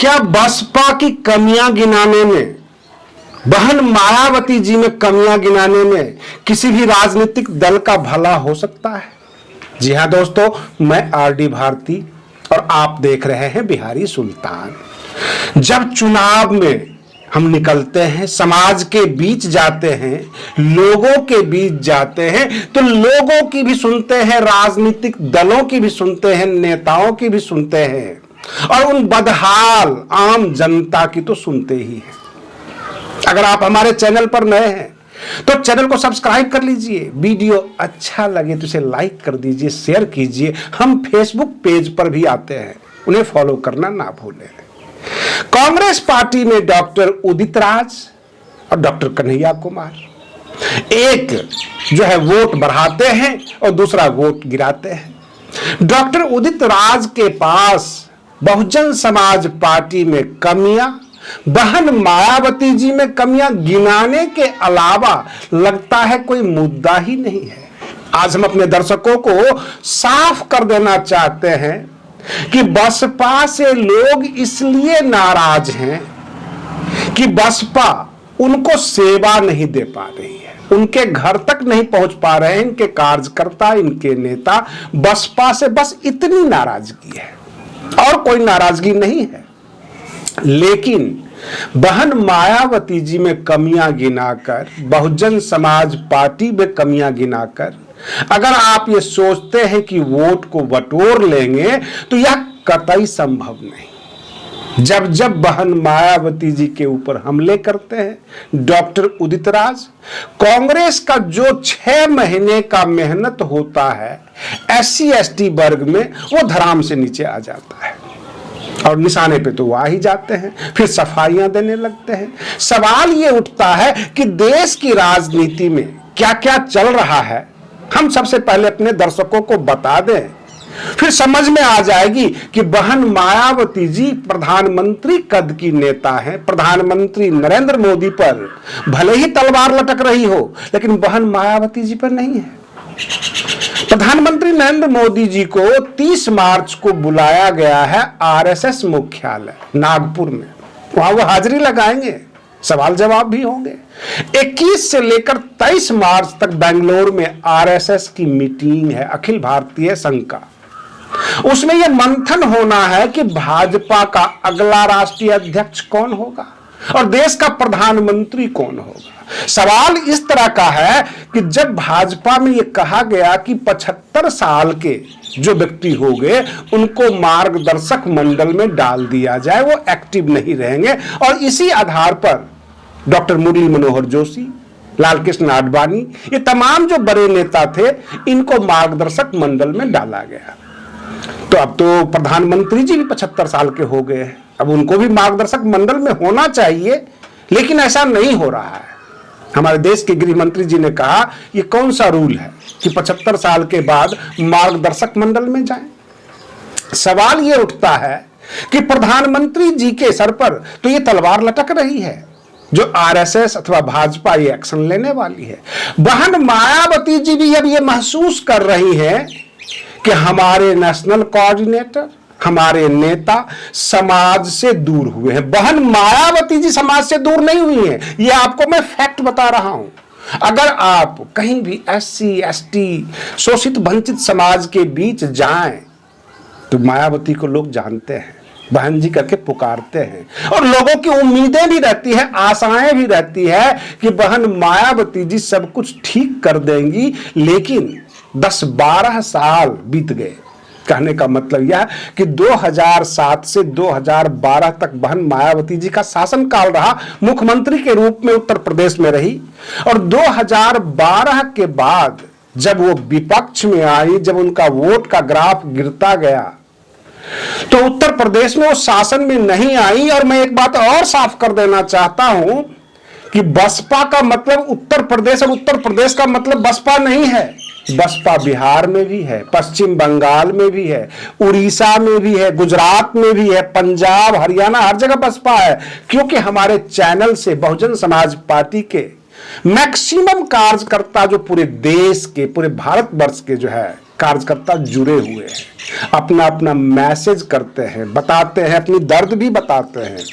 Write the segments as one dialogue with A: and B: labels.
A: क्या बसपा की कमियां गिनाने में, बहन मायावती जी में कमियां गिनाने में किसी भी राजनीतिक दल का भला हो सकता है? जी हां दोस्तों, मैं आरडी भारती और आप देख रहे हैं बिहारी सुल्तान। जब चुनाव में हम निकलते हैं, समाज के बीच जाते हैं, लोगों के बीच जाते हैं, तो लोगों की भी सुनते हैं, राजनीतिक दलों की भी सुनते हैं, नेताओं की भी सुनते हैं, और उन बदहाल आम जनता की तो सुनते ही हैं। अगर आप हमारे चैनल पर नए हैं तो चैनल को सब्सक्राइब कर लीजिए, वीडियो अच्छा लगे तो इसे लाइक कर दीजिए, शेयर कीजिए। हम फेसबुक पेज पर भी आते हैं, उन्हें फॉलो करना ना भूलें। कांग्रेस पार्टी में डॉक्टर उदित राज और डॉक्टर कन्हैया कुमार एक जो है वोट बढ़ाते हैं और दूसरा वोट गिराते हैं। डॉक्टर उदित राज के पास बहुजन समाज पार्टी में कमियां, बहन मायावती जी में कमियां गिनाने के अलावा लगता है कोई मुद्दा ही नहीं है। आज हम अपने दर्शकों को साफ कर देना चाहते हैं कि बसपा से लोग इसलिए नाराज हैं कि बसपा उनको सेवा नहीं दे पा रही है, उनके घर तक नहीं पहुंच पा रहे हैं इनके कार्यकर्ता, इनके नेता। बसपा से बस इतनी नाराजगी है और कोई नाराजगी नहीं है। लेकिन बहन मायावती जी में कमियां गिनाकर, बहुजन समाज पार्टी में कमियां गिनाकर अगर आप ये सोचते हैं कि वोट को बटोर लेंगे तो यह कतई संभव नहीं। जब जब बहन मायावती जी के ऊपर हमले करते हैं डॉक्टर उदित राज, कांग्रेस का जो 6 महीने का मेहनत होता है SC ST वर्ग में, वो धराम से नीचे आ जाता है और निशाने पे तो वो आ ही जाते हैं, फिर सफाइयां देने लगते हैं। सवाल ये उठता है कि देश की राजनीति में क्या क्या चल रहा है, हम सबसे पहले अपने दर्शकों को बता दें, फिर समझ में आ जाएगी कि बहन मायावती जी प्रधानमंत्री कद की नेता हैं। प्रधानमंत्री नरेंद्र मोदी पर भले ही तलवार लटक रही हो, लेकिन बहन मायावती जी पर नहीं है। प्रधानमंत्री नरेंद्र मोदी जी को 30 मार्च को बुलाया गया है RSS मुख्यालय नागपुर में, वहां वो हाजिरी लगाएंगे, सवाल जवाब भी होंगे। 21 से लेकर 23 मार्च तक बेंगलोर में RSS की मीटिंग है, अखिल भारतीय संघ का। उसमें यह मंथन होना है कि भाजपा का अगला राष्ट्रीय अध्यक्ष कौन होगा और देश का प्रधानमंत्री कौन होगा। सवाल इस तरह का है कि जब भाजपा में यह कहा गया कि 75 साल के जो व्यक्ति हो गए उनको मार्गदर्शक मंडल में डाल दिया जाए, वो एक्टिव नहीं रहेंगे, और इसी आधार पर डॉक्टर मुरली मनोहर जोशी, लालकृष्ण आडवाणी, ये तमाम जो बड़े नेता थे इनको मार्गदर्शक मंडल में डाला गया। तो अब तो प्रधानमंत्री जी भी 75 साल के हो गए हैं, अब उनको भी मार्गदर्शक मंडल में होना चाहिए, लेकिन ऐसा नहीं हो रहा है। हमारे देश के गृह मंत्री जी ने कहा ये कौन सा रूल है कि 75 साल के बाद मार्गदर्शक मंडल में जाएं। सवाल ये उठता है कि प्रधानमंत्री जी के सर पर तो ये तलवार लटक रही है, जो RSS अथवा भाजपा ये एक्शन लेने वाली है। बहन मायावती जी भी अब ये महसूस कर रही हैं कि हमारे नेशनल कोऑर्डिनेटर, हमारे नेता समाज से दूर हुए हैं। बहन मायावती जी समाज से दूर नहीं हुई हैं, ये आपको मैं फैक्ट बता रहा हूं। अगर आप कहीं भी SC ST शोषित वंचित समाज के बीच जाएं तो मायावती को लोग जानते हैं, बहन जी करके पुकारते हैं, और लोगों की उम्मीदें भी रहती है, आशाएं भी रहती है कि बहन मायावती जी सब कुछ ठीक कर देंगी। लेकिन 10-12 साल बीत गए। कहने का मतलब यह कि 2007 से 2012 तक बहन मायावती जी का शासनकाल रहा, मुख्यमंत्री के रूप में उत्तर प्रदेश में रही, और 2012 के बाद जब वो विपक्ष में आई, जब उनका वोट का ग्राफ गिरता गया, तो उत्तर प्रदेश में वो शासन में नहीं आई। और मैं एक बात और साफ कर देना चाहता हूं कि बसपा का मतलब उत्तर प्रदेश और उत्तर प्रदेश का मतलब बसपा नहीं है। बसपा बिहार में भी है, पश्चिम बंगाल में भी है, उड़ीसा में भी है, गुजरात में भी है, पंजाब, हरियाणा, हर जगह बसपा है। क्योंकि हमारे चैनल से बहुजन समाज पार्टी के मैक्सिमम कार्यकर्ता जो पूरे देश के, पूरे भारतवर्ष के जो है कार्यकर्ता जुड़े हुए हैं, अपना अपना मैसेज करते हैं, बताते हैं, अपनी दर्द भी बताते हैं।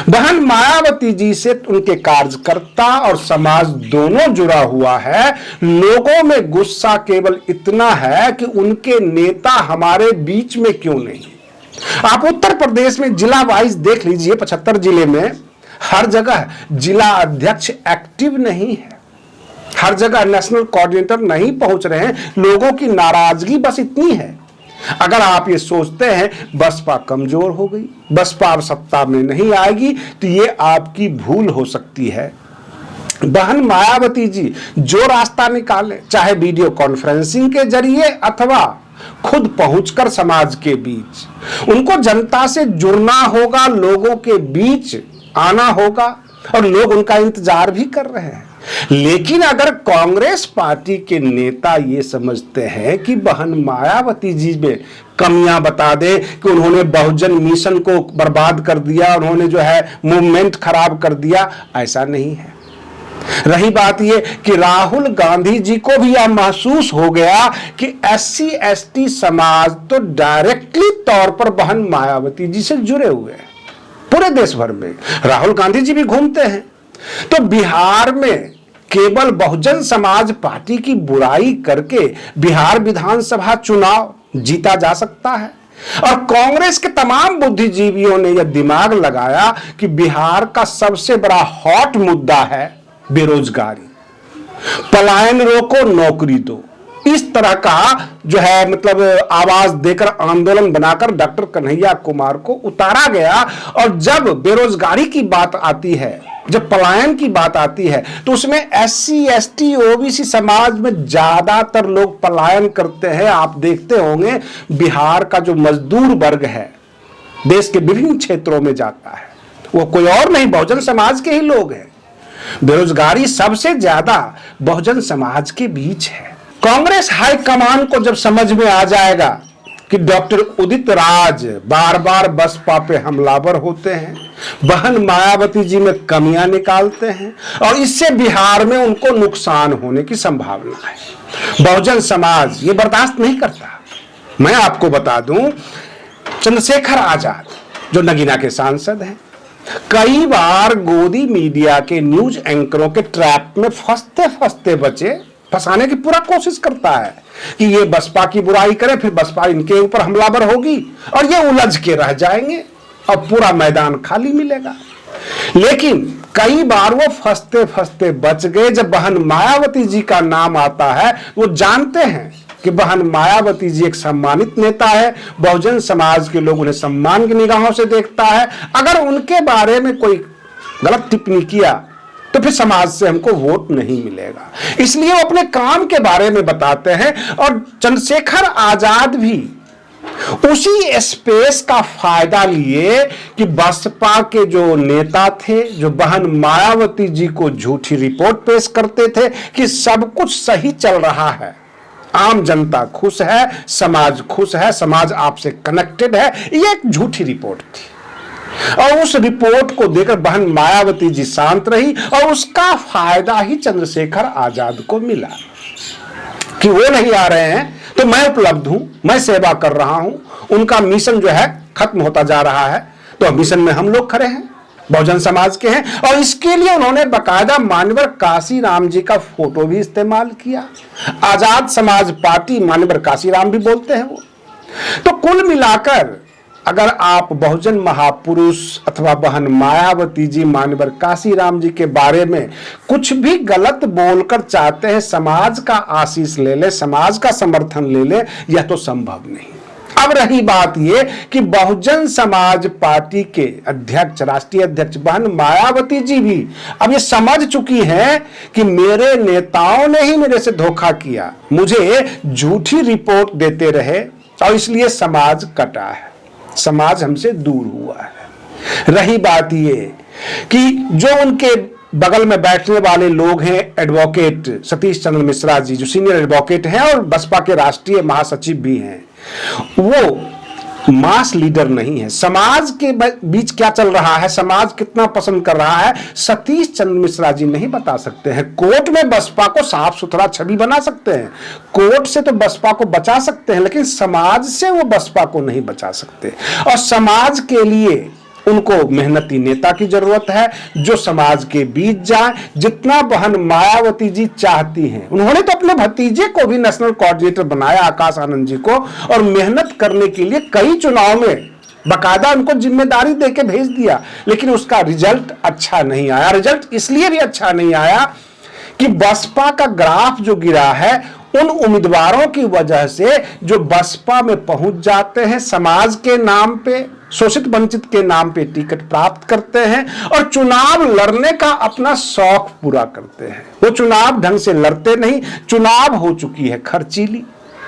A: बहन मायावती जी से उनके कार्यकर्ता और समाज दोनों जुड़ा हुआ है। लोगों में गुस्सा केवल इतना है कि उनके नेता हमारे बीच में क्यों नहीं। आप उत्तर प्रदेश में जिला वाइज देख लीजिए, 75 जिले में हर जगह जिला अध्यक्ष एक्टिव नहीं है, हर जगह नेशनल कोऑर्डिनेटर नहीं पहुंच रहे हैं। लोगों की नाराजगी बस इतनी है। अगर आप ये सोचते हैं बसपा कमजोर हो गई, बसपा अब सत्ता में नहीं आएगी, तो ये आपकी भूल हो सकती है। बहन मायावती जी जो रास्ता निकाले, चाहे वीडियो कॉन्फ्रेंसिंग के जरिए अथवा खुद पहुंचकर समाज के बीच, उनको जनता से जुड़ना होगा, लोगों के बीच आना होगा, और लोग उनका इंतजार भी कर रहे हैं। लेकिन अगर कांग्रेस पार्टी के नेता ये समझते हैं कि बहन मायावती जी में कमियां बता दे कि उन्होंने बहुजन मिशन को बर्बाद कर दिया, उन्होंने जो है मूवमेंट खराब कर दिया, ऐसा नहीं है। रही बात ये कि राहुल गांधी जी को भी यह महसूस हो गया कि SC ST समाज तो डायरेक्टली तौर पर बहन मायावती जी से जुड़े हुए हैं। पूरे देश भर में राहुल गांधी जी भी घूमते हैं, तो बिहार में केवल बहुजन समाज पार्टी की बुराई करके बिहार विधानसभा चुनाव जीता जा सकता है। और कांग्रेस के तमाम बुद्धिजीवियों ने यह दिमाग लगाया कि बिहार का सबसे बड़ा हॉट मुद्दा है बेरोजगारी, पलायन रोको नौकरी दो, इस तरह का जो है मतलब आवाज देकर आंदोलन बनाकर डॉक्टर कन्हैया कुमार को उतारा गया। और जब बेरोजगारी की बात आती है, जब पलायन की बात आती है, तो उसमें SC ST OBC समाज में ज्यादातर लोग पलायन करते हैं। आप देखते होंगे बिहार का जो मजदूर वर्ग है देश के विभिन्न क्षेत्रों में जाता है, वो कोई और नहीं, बहुजन समाज के ही लोग हैं। बेरोजगारी सबसे ज्यादा बहुजन समाज के बीच है। कांग्रेस हाईकमान को जब समझ में आ जाएगा कि डॉक्टर उदित राज बार बार बसपा पे हमलावर होते हैं, बहन मायावती जी में कमियां निकालते हैं, और इससे बिहार में उनको नुकसान होने की संभावना है, बहुजन समाज ये बर्दाश्त नहीं करता। मैं आपको बता दूं, चंद्रशेखर आजाद जो नगीना के सांसद हैं, कई बार गोदी मीडिया के न्यूज एंकरों के ट्रैप में फंसते फंसते बचे, फंसाने की पूरा कोशिश करता है कि ये बसपा की बुराई करे, फिर बसपा इनके ऊपर हमलावर होगी और ये उलझ के रह जाएंगे और पूरा मैदान खाली मिलेगा। लेकिन कई बार वो फंसते फंसते बच गए। जब बहन मायावती जी का नाम आता है, वो जानते हैं कि बहन मायावती जी एक सम्मानित नेता है, बहुजन समाज के लोग उन्हें सम्मान की निगाहों से देखता है। अगर उनके बारे में कोई गलत टिप्पणी किया तो फिर समाज से हमको वोट नहीं मिलेगा, इसलिए वो अपने काम के बारे में बताते हैं। और चंद्रशेखर आजाद भी उसी स्पेस का फायदा लिए कि बसपा के जो नेता थे, जो बहन मायावती जी को झूठी रिपोर्ट पेश करते थे कि सब कुछ सही चल रहा है, आम जनता खुश है, समाज खुश है, समाज आपसे कनेक्टेड है, ये एक झूठी रिपोर्ट थी। और उस रिपोर्ट को देकर बहन मायावती जी शांत रही, और उसका फायदा ही चंद्रशेखर आजाद को मिला कि वो नहीं आ रहे हैं तो मैं उपलब्ध हूं, मैं सेवा कर रहा हूं, उनका मिशन जो है खत्म होता जा रहा है, तो मिशन में हम लोग खड़े हैं, बहुजन समाज के हैं। और इसके लिए उन्होंने बकायदा मान्यवर काशीराम जी का फोटो भी इस्तेमाल किया। आजाद समाज पार्टी मान्यवर काशीराम भी बोलते हैं वो। तो कुल मिलाकर अगर आप बहुजन महापुरुष अथवा बहन मायावती जी, मान्यवर काशीराम जी के बारे में कुछ भी गलत बोलकर चाहते हैं समाज का आशीष ले ले, समाज का समर्थन ले ले, यह तो संभव नहीं। अब रही बात यह कि बहुजन समाज पार्टी के अध्यक्ष, राष्ट्रीय अध्यक्ष बहन मायावती जी भी अब ये समझ चुकी हैं कि मेरे नेताओं ने ही मेरे से धोखा किया, मुझे झूठी रिपोर्ट देते रहे, और इसलिए समाज कटा है, समाज हमसे दूर हुआ है। रही बात ये कि जो उनके बगल में बैठने वाले लोग हैं, एडवोकेट सतीश चंद्र मिश्रा जी जो सीनियर एडवोकेट हैं और बसपा के राष्ट्रीय महासचिव भी हैं, वो मास लीडर नहीं है। समाज के बीच क्या चल रहा है, समाज कितना पसंद कर रहा है, सतीश चंद्र मिश्रा जी नहीं बता सकते हैं। कोर्ट में बसपा को साफ सुथरा छवि बना सकते हैं, कोर्ट से तो बसपा को बचा सकते हैं, लेकिन समाज से वो बसपा को नहीं बचा सकते। और समाज के लिए उनको मेहनती नेता की जरूरत है जो समाज के बीच जाए, जितना बहन मायावती जी चाहती हैं। उन्होंने तो अपने भतीजे को भी नेशनल कोऑर्डिनेटर बनाया, आकाश आनंद जी को, और मेहनत करने के लिए कई चुनाव में बकायदा उनको जिम्मेदारी देके भेज दिया, लेकिन उसका रिजल्ट अच्छा नहीं आया। रिजल्ट इसलिए भी अच्छा नहीं आया कि बसपा का ग्राफ जो गिरा है उन उम्मीदवारों की वजह से जो बसपा में पहुंच जाते हैं, समाज के नाम पे, शोषित वंचित के नाम पे टिकट प्राप्त करते हैं और चुनाव लड़ने का अपना शौक पूरा करते हैं। वो चुनाव ढंग से लड़ते नहीं, चुनाव हो चुकी है खर्चीली,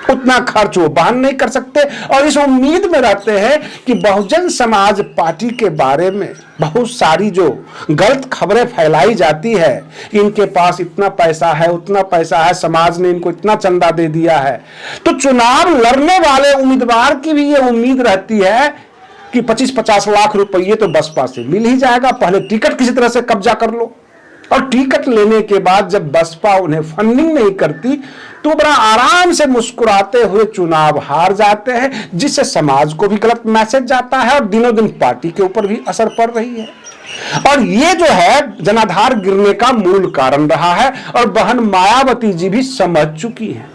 A: उतना खर्च वो वहन नहीं कर सकते और इस उम्मीद में रहते हैं कि बहुजन समाज पार्टी के बारे में बहुत सारी जो गलत खबरें फैलाई जाती है, इनके पास इतना पैसा है, उतना पैसा है, समाज ने इनको इतना चंदा दे दिया है, तो चुनाव लड़ने वाले उम्मीदवार की भी ये उम्मीद रहती है कि 25-50 लाख रुपये तो बसपा से मिल ही जाएगा, पहले टिकट किसी तरह से कब्जा कर लो। और टिकट लेने के बाद जब बसपा उन्हें फंडिंग नहीं करती तो बड़ा आराम से मुस्कुराते हुए चुनाव हार जाते हैं, जिससे समाज को भी गलत मैसेज जाता है और दिनों दिन पार्टी के ऊपर भी असर पड़ रही है। और ये जो है जनाधार गिरने का मूल कारण रहा है और बहन मायावती जी भी समझ चुकी है।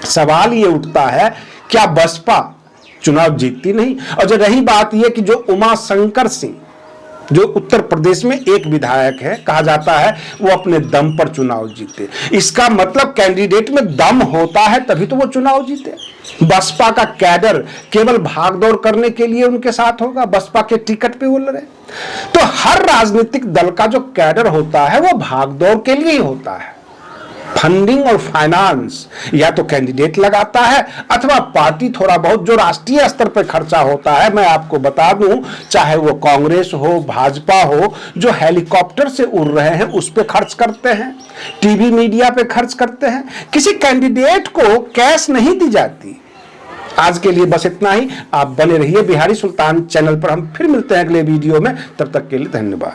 A: सवाल ये उठता है, क्या बसपा चुनाव जीतती नहीं? और जो रही बात यह कि जो उमा शंकर सिंह जो उत्तर प्रदेश में एक विधायक है, कहा जाता है वो अपने दम पर चुनाव जीते, इसका मतलब कैंडिडेट में दम होता है तभी तो वो चुनाव जीते। बसपा का कैडर केवल भागदौड़ करने के लिए उनके साथ होगा, बसपा के टिकट पे वो लड़े। तो हर राजनीतिक दल का जो कैडर होता है वो भागदौड़ के लिए ही होता है। फंडिंग और फाइनेंस या तो कैंडिडेट लगाता है अथवा पार्टी थोड़ा बहुत जो राष्ट्रीय स्तर पर खर्चा होता है। मैं आपको बता दूं, चाहे वो कांग्रेस हो, भाजपा हो, जो हेलीकॉप्टर से उड़ रहे हैं उस पे खर्च करते हैं, टीवी मीडिया पे खर्च करते हैं, किसी कैंडिडेट को कैश नहीं दी जाती। आज के लिए बस इतना ही। आप बने रहिए बिहारी सुल्तान चैनल पर, हम फिर मिलते हैं अगले वीडियो में, तब तक के लिए धन्यवाद।